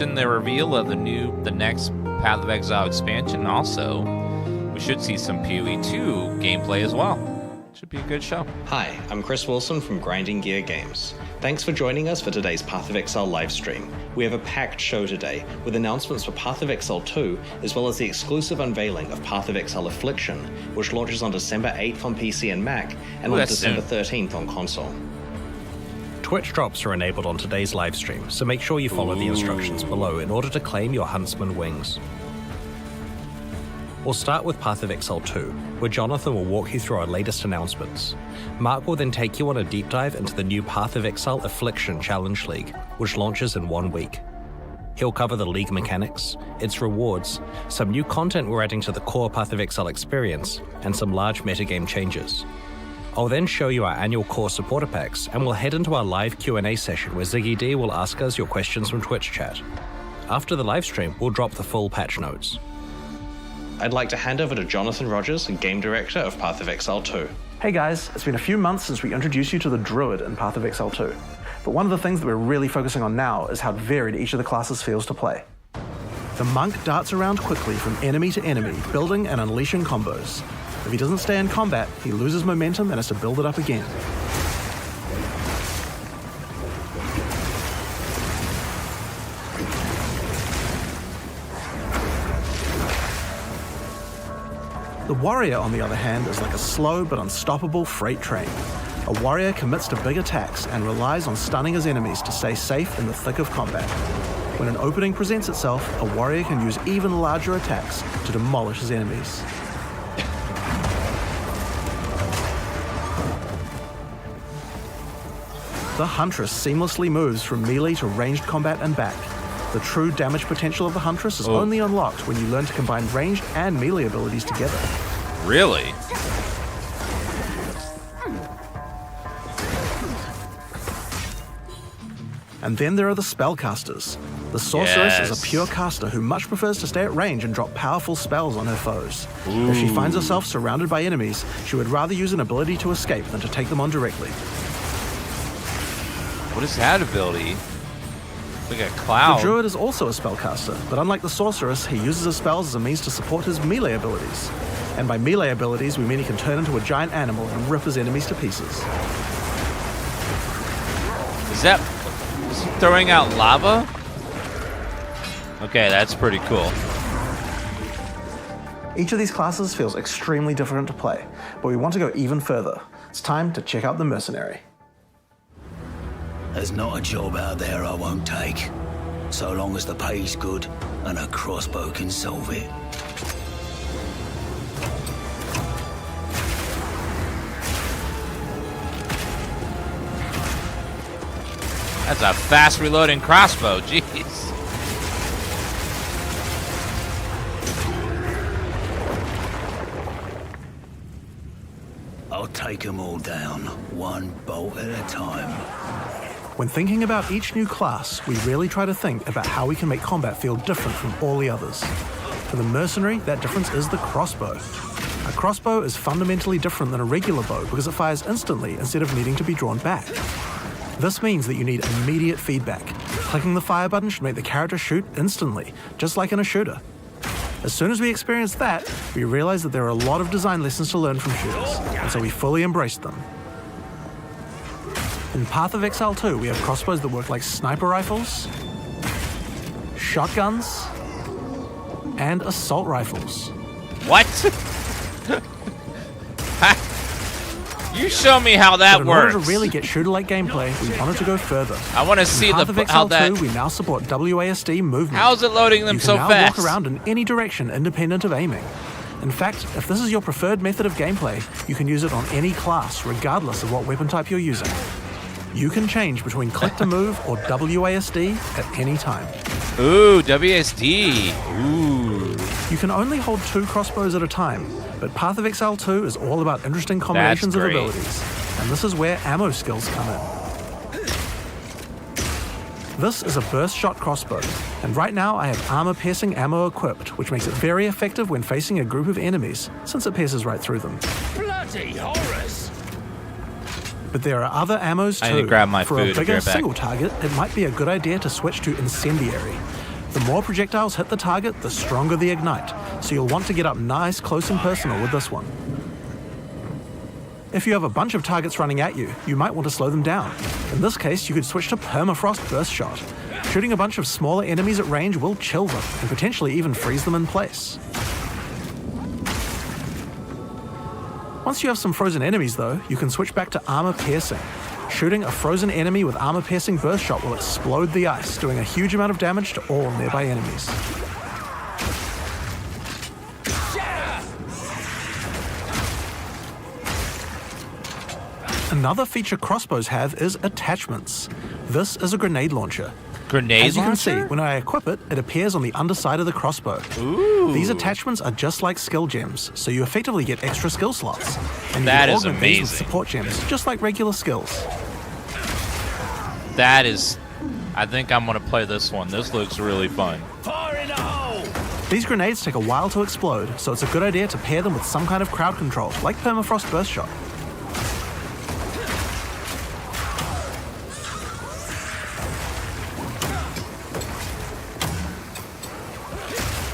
In the reveal of the next Path of Exile expansion, also, we should see some POE 2 gameplay as well. Should be a good show. Hi, I'm Chris Wilson from Grinding Gear Games. Thanks for joining us for today's Path of Exile livestream. We have a packed show today, with announcements for Path of Exile 2, as well as the exclusive unveiling of Path of Exile Affliction, which launches on December 8th on PC and Mac, and on December 13th on console. Twitch drops are enabled on today's livestream, so make sure you follow the instructions below in order to claim your Huntsman wings. We'll start with Path of Exile 2, where Jonathan will walk you through our latest announcements. Mark will then take you on a deep dive into the new Path of Exile Affliction Challenge League, which launches in 1 week. He'll cover the league mechanics, its rewards, some new content we're adding to the core Path of Exile experience, and some large metagame changes. I'll then show you our annual core supporter packs, and we'll head into our live Q&A session where Ziggy D will ask us your questions from Twitch chat. After the livestream, we'll drop the full patch notes. I'd like to hand over to Jonathan Rogers, Game Director of Path of Exile 2. Hey guys, it's been a few months since we introduced you to the Druid in Path of Exile 2. But one of the things that we're really focusing on now is how varied each of the classes feels to play. The Monk darts around quickly from enemy to enemy, building and unleashing combos. If he doesn't stay in combat, he loses momentum and has to build it up again. The Warrior, on the other hand, is like a slow but unstoppable freight train. A warrior commits to big attacks and relies on stunning his enemies to stay safe in the thick of combat. When an opening presents itself, a warrior can use even larger attacks to demolish his enemies. The Huntress seamlessly moves from melee to ranged combat and back. The true damage potential of the Huntress is only unlocked when you learn to combine ranged and melee abilities together. Really? And then there are the Spellcasters. The Sorceress is a pure caster who much prefers to stay at range and drop powerful spells on her foes. If she finds herself surrounded by enemies, she would rather use an ability to escape than to take them on directly. What is that ability? Like a cloud. The Druid is also a spellcaster, but unlike the Sorceress, he uses his spells as a means to support his melee abilities. And by melee abilities, we mean he can turn into a giant animal and rip his enemies to pieces. Is he throwing out lava? Okay, that's pretty cool. Each of these classes feels extremely different to play, but we want to go even further. It's time to check out the Mercenary. There's not a job out there I won't take, so long as the pay's good and a crossbow can solve it. That's a fast reloading crossbow, jeez. I'll take them all down, one bolt at a time. When thinking about each new class, we really try to think about how we can make combat feel different from all the others. For the Mercenary, that difference is the crossbow. A crossbow is fundamentally different than a regular bow because it fires instantly instead of needing to be drawn back. This means that you need immediate feedback. Clicking the fire button should make the character shoot instantly, just like in a shooter. As soon as we experienced that, we realized that there are a lot of design lessons to learn from shooters, and so we fully embraced them. In Path of Exile 2, we have crossbows that work like sniper rifles, shotguns, and assault rifles. What? You show me how that but in works. order to really get shooter-like gameplay, we wanted to go further. I want to see Path of how Exile that. 2, we now support WASD movement. How is it loading them so fast? You can now fast? walk around in any direction independent of aiming. In fact, if this is your preferred method of gameplay, you can use it on any class, regardless of what weapon type you're using. You can change between click to move or WASD at any time. Ooh, WSD. Ooh. You can only hold 2 crossbows at a time, but Path of Exile 2 is all about interesting combinations of abilities, and this is where ammo skills come in. This is a burst shot crossbow, and right now I have armor-piercing ammo equipped, which makes it very effective when facing a group of enemies, since it pierces right through them. Bloody horrors! But there are other ammos too. I need to grab my For food. a bigger single target, it might be a good idea to switch to Incendiary. The more projectiles hit the target, the stronger the ignite, so you'll want to get up nice, close and personal with this one. If you have a bunch of targets running at you, you might want to slow them down. In this case, you could switch to Permafrost Burst Shot. Shooting a bunch of smaller enemies at range will chill them, and potentially even freeze them in place. Once you have some frozen enemies though, you can switch back to Armor Piercing. Shooting a frozen enemy with Armor Piercing Burst Shot will explode the ice, doing a huge amount of damage to all nearby enemies. Another feature crossbows have is attachments. This is a grenade launcher. As you can see, when I equip it, it appears on the underside of the crossbow. Ooh. These attachments are just like skill gems, so you effectively get extra skill slots. And That you is can augment these with amazing. support gems, just like regular skills. That is... I think I'm going to play this one. This looks really fun. Fire in the hole! These grenades take a while to explode, so it's a good idea to pair them with some kind of crowd control, like Permafrost Burst Shot.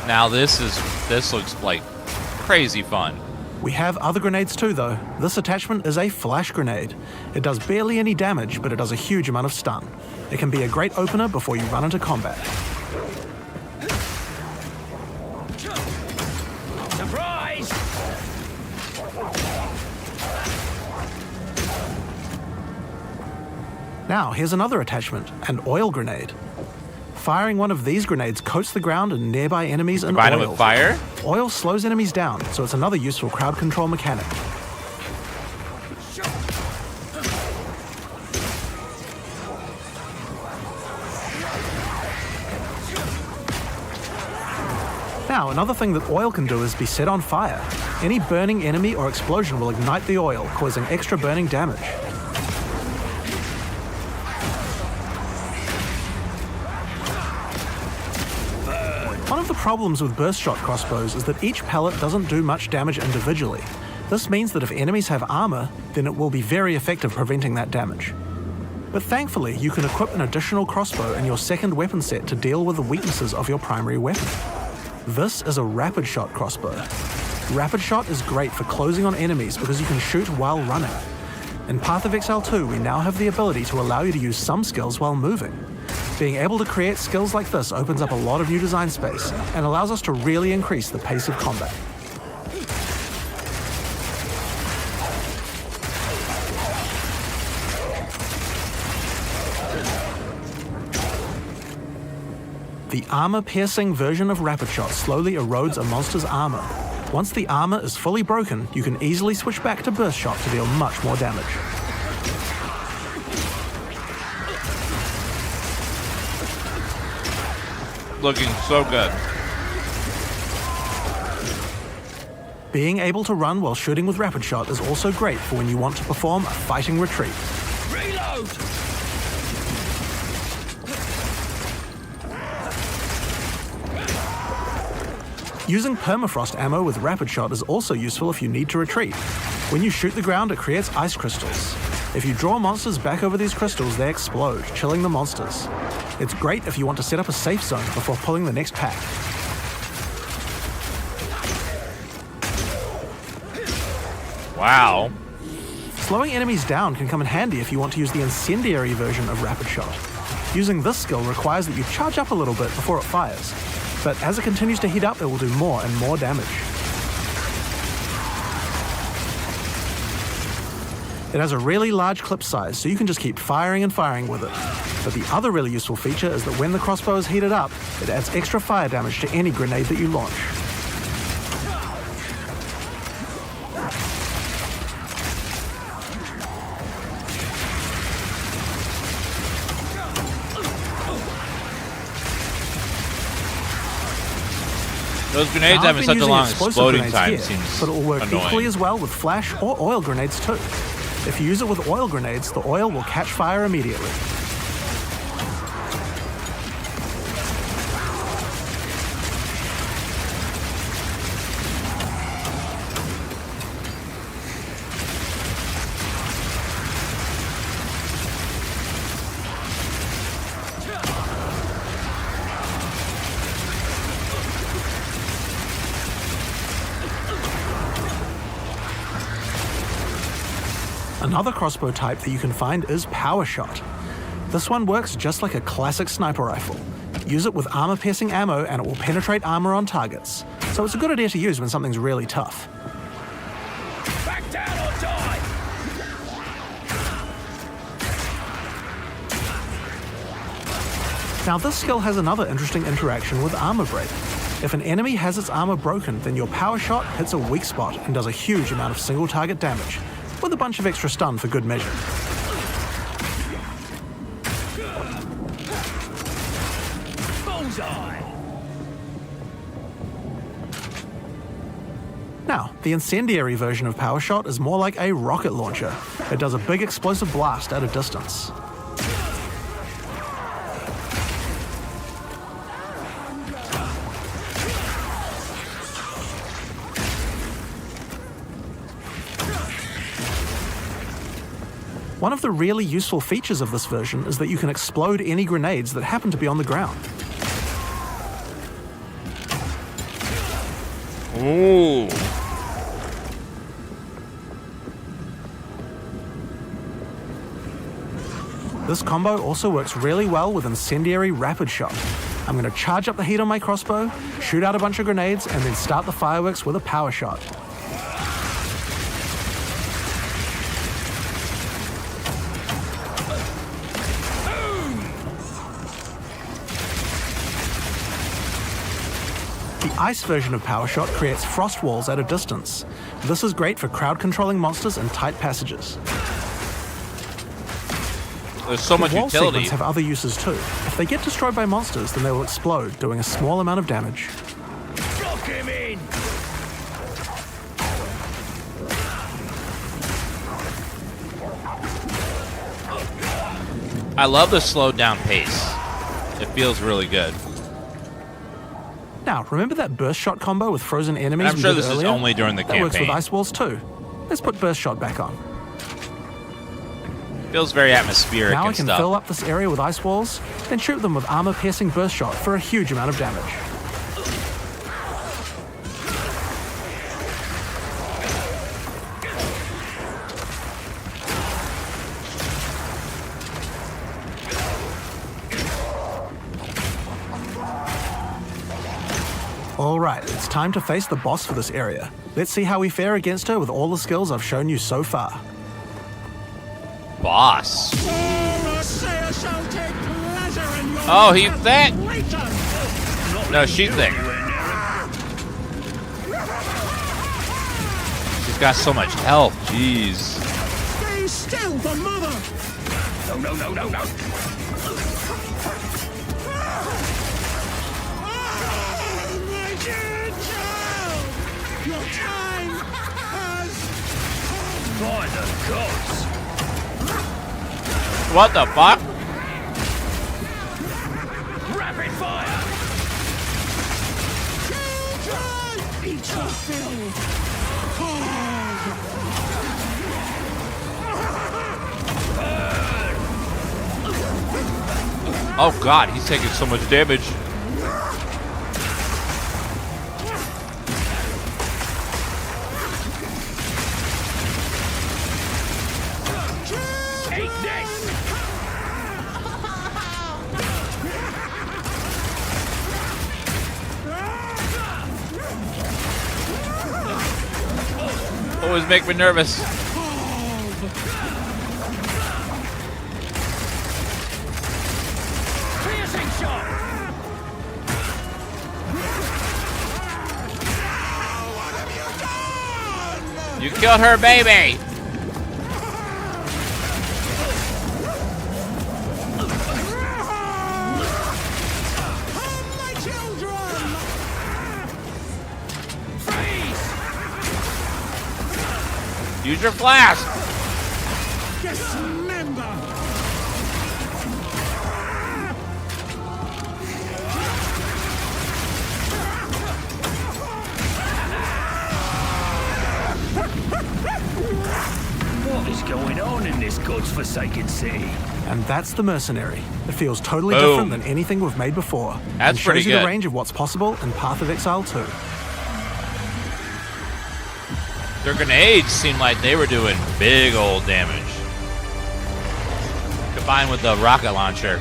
Now this looks like crazy fun. We have other grenades too though. This attachment is a flash grenade. It does barely any damage, but it does a huge amount of stun. It can be a great opener before you run into combat. Surprise! Now here's another attachment, an oil grenade. Firing one of these grenades coats the ground and nearby enemies in Combine oil. them with fire? Oil slows enemies down, so it's another useful crowd control mechanic. Now, another thing that oil can do is be set on fire. Any burning enemy or explosion will ignite the oil, causing extra burning damage. One of the problems with burst shot crossbows is that each pellet doesn't do much damage individually. This means that if enemies have armor, then it will be very effective preventing that damage. But thankfully, you can equip an additional crossbow in your second weapon set to deal with the weaknesses of your primary weapon. This is a rapid shot crossbow. Rapid shot is great for closing on enemies because you can shoot while running. In Path of Exile 2, we now have the ability to allow you to use some skills while moving. Being able to create skills like this opens up a lot of new design space and allows us to really increase the pace of combat. The armor-piercing version of Rapid Shot slowly erodes a monster's armor. Once the armor is fully broken, you can easily switch back to Burst Shot to deal much more damage. Looking so good. Being able to run while shooting with Rapid Shot is also great for when you want to perform a fighting retreat. Reload! Using permafrost ammo with Rapid Shot is also useful if you need to retreat. When you shoot the ground, it creates ice crystals. If you draw monsters back over these crystals, they explode, chilling the monsters. It's great if you want to set up a safe zone before pulling the next pack. Wow. Slowing enemies down can come in handy if you want to use the incendiary version of Rapid Shot. Using this skill requires that you charge up a little bit before it fires, but as it continues to heat up, it will do more and more damage. It has a really large clip size, so you can just keep firing and firing with it. But the other really useful feature is that when the crossbow is heated up, it adds extra fire damage to any grenade that you launch. Those grenades Now, I've having been such a using long explosive exploding grenades time here, seems but it will work annoying. equally as well with flash or oil grenades too. If you use it with oil grenades, the oil will catch fire immediately. Another crossbow type that you can find is Power Shot. This one works just like a classic sniper rifle. Use it with armor-piercing ammo and it will penetrate armor on targets, so it's a good idea to use when something's really tough. Back down or die! Now this skill has another interesting interaction with armor break. If an enemy has its armor broken, then your Power Shot hits a weak spot and does a huge amount of single target damage, with a bunch of extra stun for good measure. Bullseye! Now, the incendiary version of Power Shot is more like a rocket launcher. It does a big explosive blast at a distance. One of the really useful features of this version is that you can explode any grenades that happen to be on the ground. Ooh. This combo also works really well with Incendiary Rapid Shot. I'm going to charge up the heat on my crossbow, shoot out a bunch of grenades, and then start the fireworks with a Power Shot. The ice version of Power Shot creates frost walls at a distance. This is great for crowd controlling monsters in tight passages. There's so much Wall utility. segments have other uses too. If they get destroyed by monsters, then they will explode, doing a small amount of damage. Lock him in! I love the slowed down pace. It feels really good. Now, remember that burst shot combo with frozen enemies? And I'm we sure did this is earlier? only during the That works with campaign. ice walls too. Let's put burst shot back on. Feels very atmospheric Now I and can stuff. fill up this area with ice walls, then shoot them with armor-piercing burst shot for a huge amount of damage. Alright, it's time to face the boss for this area. Let's see how we fare against her with all the skills I've shown you so far. Boss. Oh, he's thick. No, she's thick. She's got so much health. Jeez. Stay still, the mother! No. My dear child! Your time has come! By the gods! What the fuck? Rapid fire! Children! Eat your fill! Oh god, he's taking so much damage. Take this! Always make me nervous. Piercing shot! You killed her baby. My children! Freeze! Use your flask. Dismember! What is going on in this god's-forsaken city? And that's the Mercenary. It feels totally Boom. different than anything we've made before. That's and shows pretty you good. the range of what's possible in Path of Exile 2. Their grenades seemed like they were doing big old damage. Combined with the rocket launcher.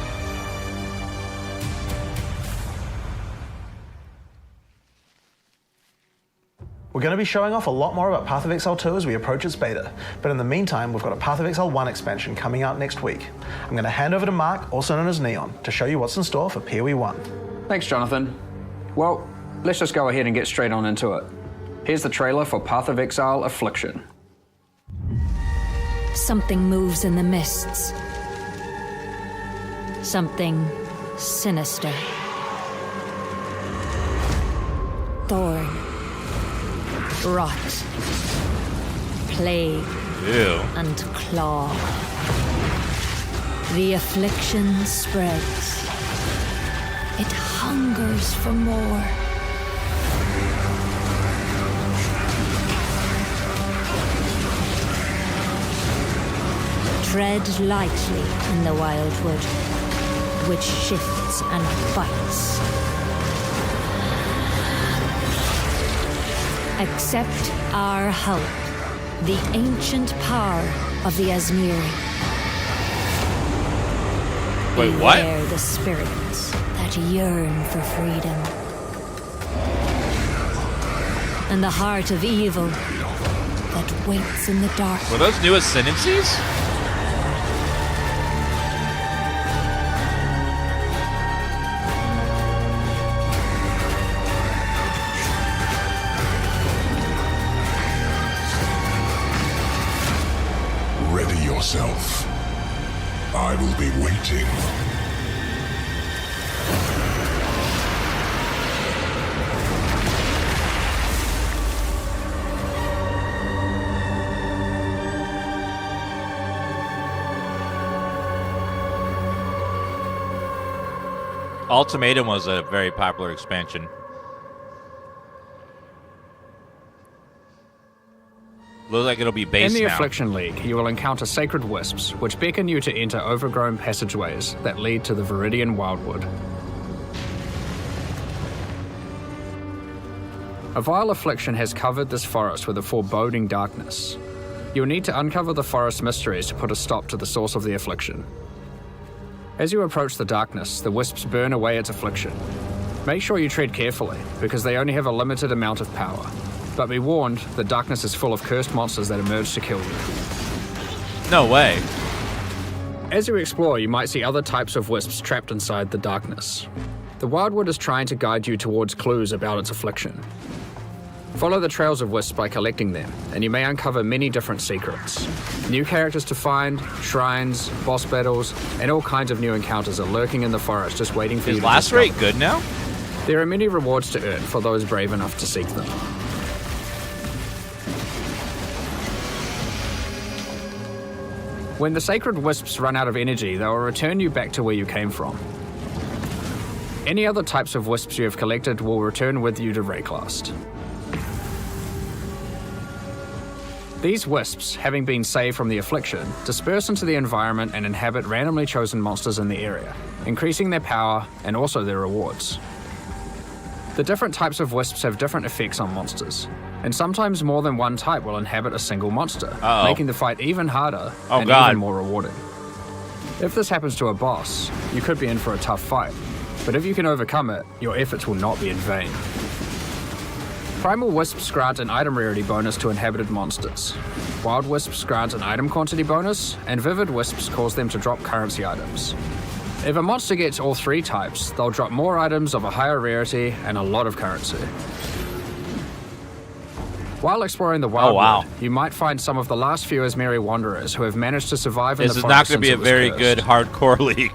We're going to be showing off a lot more about Path of Exile 2 as we approach its beta, but in the meantime, we've got a Path of Exile 1 expansion coming out next week. I'm going to hand over to Mark, also known as Neon, to show you what's in store for POE 1. Thanks, Jonathan. Well, let's just go ahead and get straight on into it. Here's the trailer for Path of Exile Affliction. Something moves in the mists. Something sinister. Thorn. Rot. Plague. Ew. And claw. The affliction spreads. It hungers for more. Tread lightly in the wildwood, which shifts and fights. Accept our help, the ancient power of the Asmiri. Wait, what? Beware the spirits that yearn for freedom. And the heart of evil that waits in the dark. Were those new Ascendancies? Ready yourself. I will be waiting. Ultimatum was a very popular expansion. Looks like it'll be based In the now. Affliction League, you will encounter sacred wisps, which beckon you to enter overgrown passageways that lead to the Viridian Wildwood. A vile affliction has covered this forest with a foreboding darkness. You'll need to uncover the forest mysteries to put a stop to the source of the affliction. As you approach the darkness, the wisps burn away its affliction. Make sure you tread carefully, because they only have a limited amount of power. But be warned, the darkness is full of cursed monsters that emerge to kill you. No way. As you explore, you might see other types of wisps trapped inside the darkness. The Wildwood is trying to guide you towards clues about its affliction. Follow the trails of wisps by collecting them, and you may uncover many different secrets. New characters to find, shrines, boss battles, and all kinds of new encounters are lurking in the forest just waiting for you Is to last discover. rate good now? There are many rewards to earn for those brave enough to seek them. When the sacred wisps run out of energy, they will return you back to where you came from. Any other types of wisps you have collected will return with you to Rayclast. These wisps, having been saved from the affliction, disperse into the environment and inhabit randomly chosen monsters in the area, increasing their power and also their rewards. The different types of wisps have different effects on monsters, and sometimes more than one type will inhabit a single monster, making the fight even harder and even more rewarding. If this happens to a boss, you could be in for a tough fight, but if you can overcome it, your efforts will not be in vain. Primal wisps grant an item rarity bonus to inhabited monsters. Wild wisps grant an item quantity bonus, and vivid wisps cause them to drop currency items. If a monster gets all three types, they'll drop more items of a higher rarity and a lot of currency. While exploring the Wildwood, you might find some of the last few Asmiri wanderers who have managed to survive in the forest. This is not going to be since a it was very cursed. good hardcore league.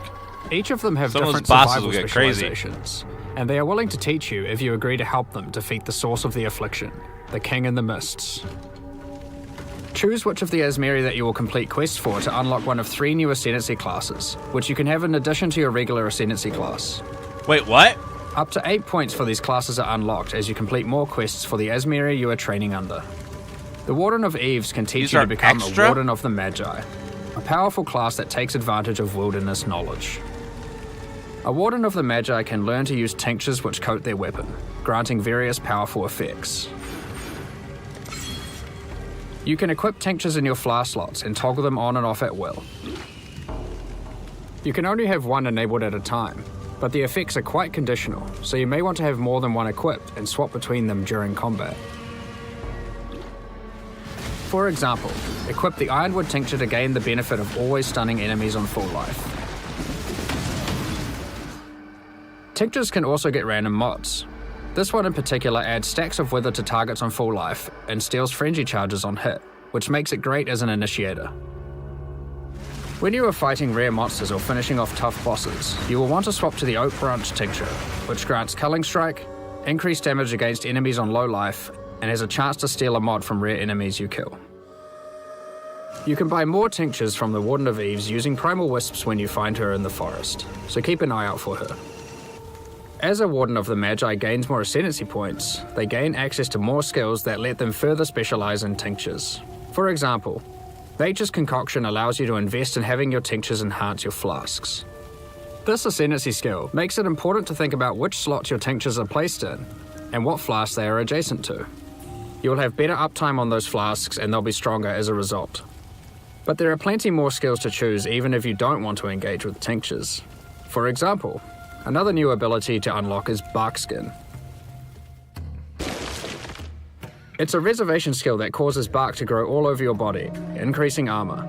Each of them have Some of those different bosses survival will get crazy. specializations, and they are willing to teach you if you agree to help them defeat the source of the affliction, the King in the Mists. Choose which of the Asmiri that you will complete quests for to unlock one of 3 new Ascendancy classes, which you can have in addition to your regular Ascendancy class. Wait, what? Up to 8 points for these classes are unlocked as you complete more quests for the Asmiri you are training under. The Warden of Eves can teach These you are to become extra? a Warden of the Magi, a powerful class that takes advantage of wilderness knowledge. A Warden of the Magi can learn to use tinctures which coat their weapon, granting various powerful effects. You can equip tinctures in your flask slots and toggle them on and off at will. You can only have one enabled at a time, but the effects are quite conditional, so you may want to have more than one equipped and swap between them during combat. For example, equip the Ironwood Tincture to gain the benefit of always stunning enemies on full life. Tinctures can also get random mods. This one in particular adds stacks of wither to targets on full life and steals frenzy charges on hit, which makes it great as an initiator. When you are fighting rare monsters or finishing off tough bosses, you will want to swap to the Oak Branch Tincture, which grants Culling Strike, increased damage against enemies on low life, and has a chance to steal a mod from rare enemies you kill. You can buy more tinctures from the Warden of Eves using Primal Wisps when you find her in the forest, so keep an eye out for her. As a Warden of the Magi gains more Ascendancy points, they gain access to more skills that let them further specialize in tinctures. For example, Nature's Concoction allows you to invest in having your tinctures enhance your flasks. This Ascendancy skill makes it important to think about which slots your tinctures are placed in, and what flasks they are adjacent to. You'll have better uptime on those flasks and they'll be stronger as a result. But there are plenty more skills to choose even if you don't want to engage with tinctures. For example, another new ability to unlock is Barkskin. It's a reservation skill that causes bark to grow all over your body, increasing armor.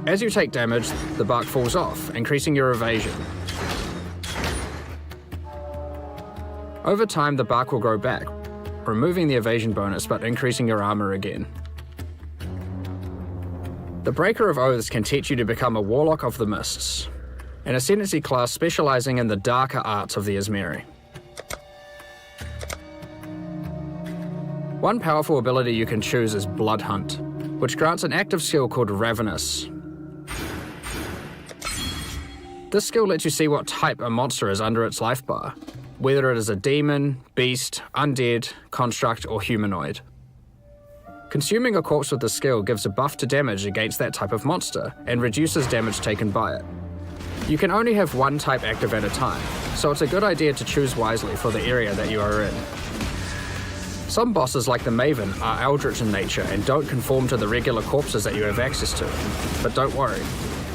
As you take damage, the bark falls off, increasing your evasion. Over time, the bark will grow back, removing the evasion bonus but increasing your armor again. The Breaker of Oaths can teach you to become a Warlock of the Mists, an Ascendancy class specializing in the darker arts of the Izmeri. One powerful ability you can choose is Blood Hunt, which grants an active skill called Ravenous. This skill lets you see what type a monster is under its life bar, whether it is a demon, beast, undead, construct, or humanoid. Consuming a corpse with this skill gives a buff to damage against that type of monster and reduces damage taken by it. You can only have one type active at a time, so it's a good idea to choose wisely for the area that you are in. Some bosses like the Maven are eldritch in nature and don't conform to the regular corpses that you have access to, but don't worry.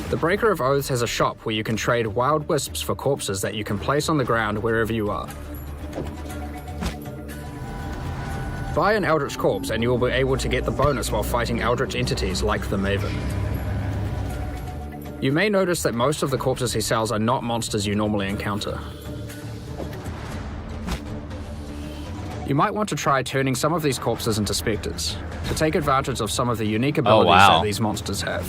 The Breaker of Oaths has a shop where you can trade wild wisps for corpses that you can place on the ground wherever you are. Buy an eldritch corpse and you will be able to get the bonus while fighting eldritch entities like the Maven. You may notice that most of the corpses he sells are not monsters you normally encounter. You might want to try turning some of these corpses into specters, to take advantage of some of the unique abilities that these monsters have.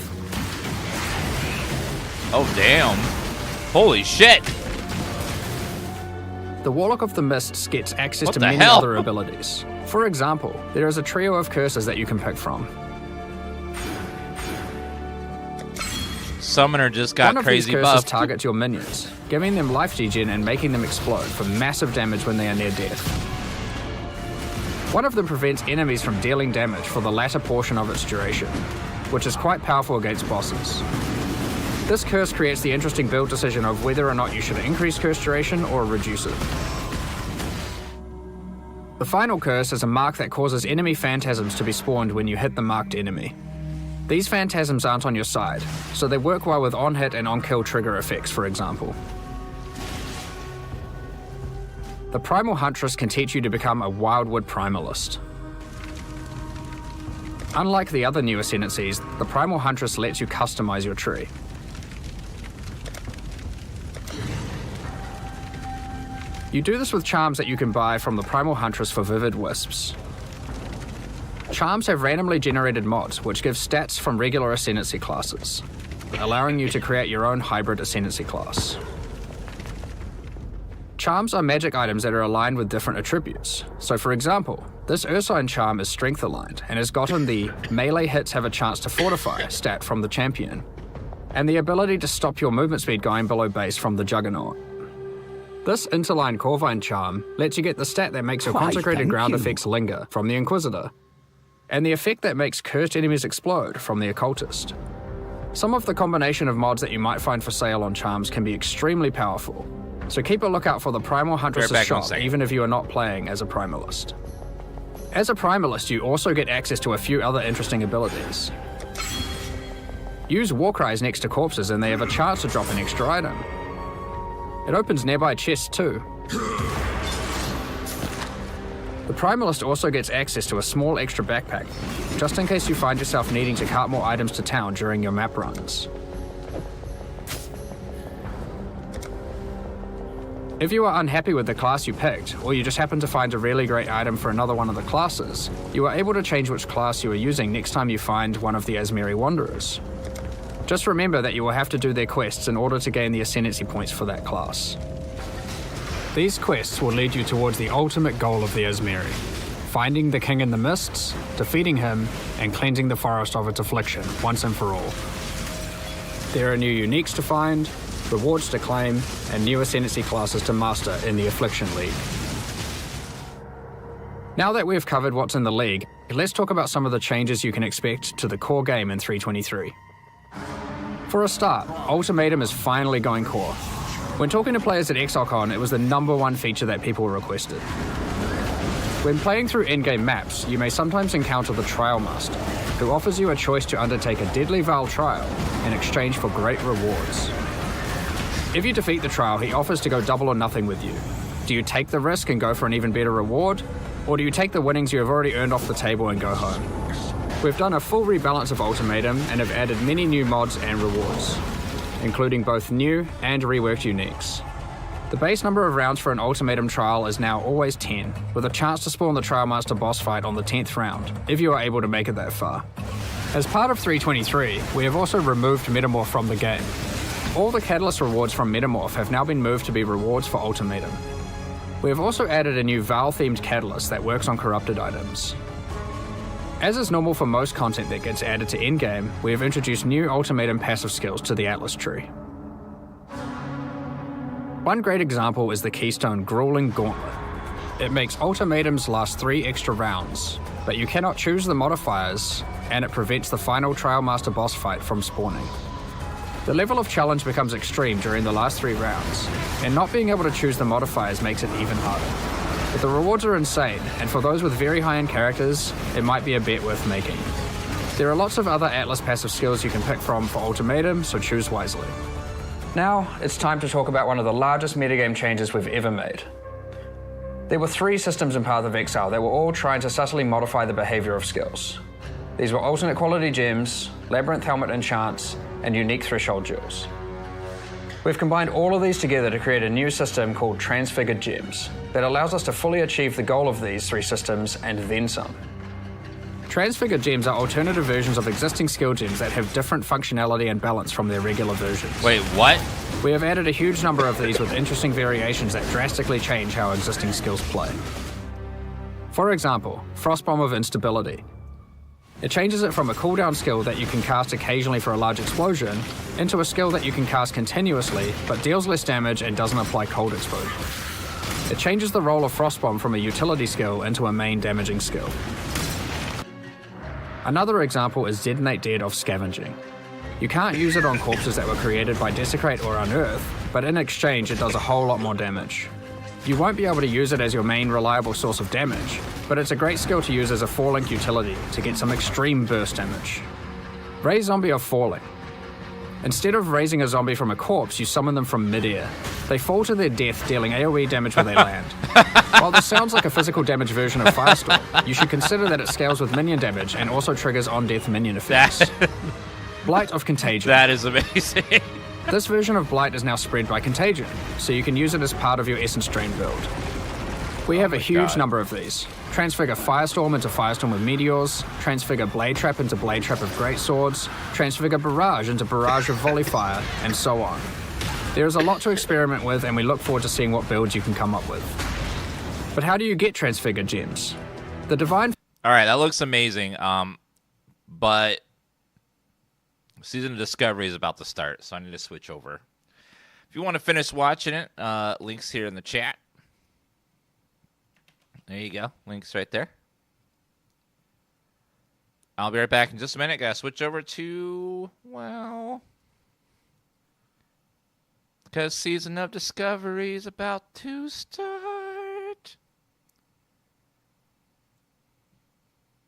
Oh, damn. Holy shit. The Warlock of the Mists gets access to many other abilities. For example, there is a trio of curses that you can pick from. Summoner just got crazy buff. One of these curses targets your minions, giving them life degen and making them explode for massive damage when they are near death. One of them prevents enemies from dealing damage for the latter portion of its duration, which is quite powerful against bosses. This curse creates the interesting build decision of whether or not you should increase curse duration or reduce it. The final curse is a mark that causes enemy phantasms to be spawned when you hit the marked enemy. These phantasms aren't on your side, so they work well with on-hit and on-kill trigger effects, for example. The Primal Huntress can teach you to become a Wildwood Primalist. Unlike the other new Ascendancies, the Primal Huntress lets you customize your tree. You do this with charms that you can buy from the Primal Huntress for Vivid Wisps. Charms have randomly generated mods which give stats from regular Ascendancy classes, allowing you to create your own hybrid Ascendancy class. Charms are magic items that are aligned with different attributes. So for example, this Ursine charm is strength aligned and has gotten the melee hits have a chance to fortify stat from the champion, and the ability to stop your movement speed going below base from the Juggernaut. This interline Corvine charm lets you get the stat that makes your consecrated ground effects linger from the Inquisitor, and the effect that makes cursed enemies explode from the Occultist. Some of the combination of mods that you might find for sale on charms can be extremely powerful, so keep a lookout for the Primal Huntress's shop even if you are not playing as a Primalist. As a Primalist, you also get access to a few other interesting abilities. Use war cries next to corpses and they have a chance to drop an extra item. It opens nearby chests too. The Primalist also gets access to a small extra backpack, just in case you find yourself needing to cart more items to town during your map runs. If you are unhappy with the class you picked, or you just happen to find a really great item for another one of the classes, you are able to change which class you are using next time you find one of the Asmeri Wanderers. Just remember that you will have to do their quests in order to gain the Ascendancy points for that class. These quests will lead you towards the ultimate goal of the Asmeri: finding the King in the Mists, defeating him, and cleansing the forest of its affliction once and for all. There are new uniques to find, rewards to claim, and new Ascendancy classes to master in the Affliction League. Now that we've covered what's in the League, let's talk about some of the changes you can expect to the core game in 3.23. For a start, Ultimatum is finally going core. When talking to players at ExileCon, it was the #1 feature that people requested. When playing through in-game maps, you may sometimes encounter the Trial Master, who offers you a choice to undertake a deadly Val trial in exchange for great rewards. If you defeat the trial, he offers to go double or nothing with you. Do you take the risk and go for an even better reward? Or do you take the winnings you have already earned off the table and go home? We've done a full rebalance of Ultimatum and have added many new mods and rewards, including both new and reworked uniques. The base number of rounds for an Ultimatum trial is now always 10, with a chance to spawn the Trial Master boss fight on the 10th round, if you are able to make it that far. As part of 3.23, we have also removed Metamorph from the game. All the Catalyst rewards from Metamorph have now been moved to be rewards for Ultimatum. We have also added a new Val-themed Catalyst that works on corrupted items. As is normal for most content that gets added to endgame, we have introduced new Ultimatum passive skills to the Atlas tree. One great example is the Keystone Grueling Gauntlet. It makes Ultimatums last 3 extra rounds, but you cannot choose the modifiers, and it prevents the final Trial Master boss fight from spawning. The level of challenge becomes extreme during the last 3 rounds, and not being able to choose the modifiers makes it even harder. But the rewards are insane, and for those with very high-end characters, it might be a bet worth making. There are lots of other Atlas passive skills you can pick from for Ultimatum, so choose wisely. Now, it's time to talk about one of the largest metagame changes we've ever made. There were 3 systems in Path of Exile that were all trying to subtly modify the behavior of skills. These were alternate quality gems, Labyrinth Helmet enchants, and unique threshold jewels. We've combined all of these together to create a new system called Transfigured Gems that allows us to fully achieve the goal of these 3 systems and then some. Transfigured Gems are alternative versions of existing skill gems that have different functionality and balance from their regular versions. Wait, what? We have added a huge number of these with interesting variations that drastically change how existing skills play. For example, Frostbomb of Instability. It changes it from a cooldown skill that you can cast occasionally for a large explosion into a skill that you can cast continuously but deals less damage and doesn't apply cold exposure. It changes the role of Frostbomb from a utility skill into a main damaging skill. Another example is Detonate Dead of Scavenging. You can't use it on corpses that were created by Desecrate or Unearth, but in exchange it does a whole lot more damage. You won't be able to use it as your main reliable source of damage, but it's a great skill to use as a 4-link utility to get some extreme burst damage. Raise Zombie of Falling. Instead of raising a zombie from a corpse, you summon them from mid-air. They fall to their death, dealing AoE damage when they land. While this sounds like a physical damage version of Firestorm, you should consider that it scales with minion damage and also triggers on-death minion effects. Blight of Contagion. That is amazing. This version of Blight is now spread by Contagion, so you can use it as part of your Essence Drain build. We have a huge number of these. Transfigure Firestorm into Firestorm with Meteors, Transfigure Blade Trap into Blade Trap of Greatswords, Transfigure Barrage into Barrage of Volley Fire, and so on. There is a lot to experiment with, and we look forward to seeing what builds you can come up with. But how do you get Transfigured Gems? The Divine... Alright, that looks amazing, but Season of Discovery is about to start, so I need to switch over. If you want to finish watching it, links here in the chat. There you go. Links right there. I'll be right back in just a minute. Gotta switch over to, well, because Season of Discovery is about to start.